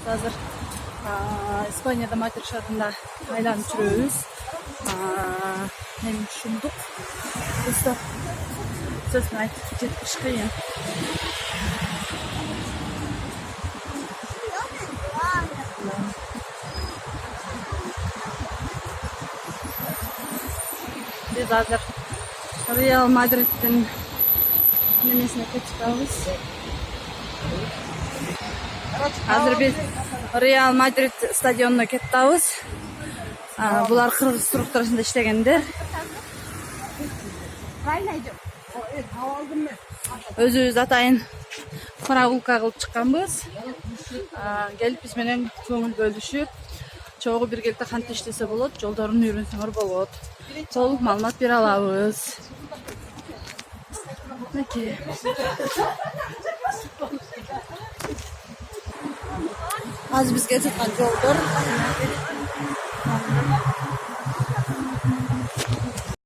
Hazır İspanya'da Madrid şehrinde aylanıp жүрөбүz. Hem şunduk. Usta sözünü aytıp жеткиш кыйын. Biz hazır Real Madrid'in nemesine ketipabız. Hazır biz Real Madrid stadionuna ketibabız. Bular Kırgız strukturasında işlegender. Özübüz атайын прогулка кылып чыкканбыз. Келип биз менен көңүл бөлүшүп, чогуу биргеликте кантип иштесе болот, жолдорун үйрөнсөңөр болот. Толук маалымат бере алабыз. Мынакей. Азыр бизге жаткан жолдор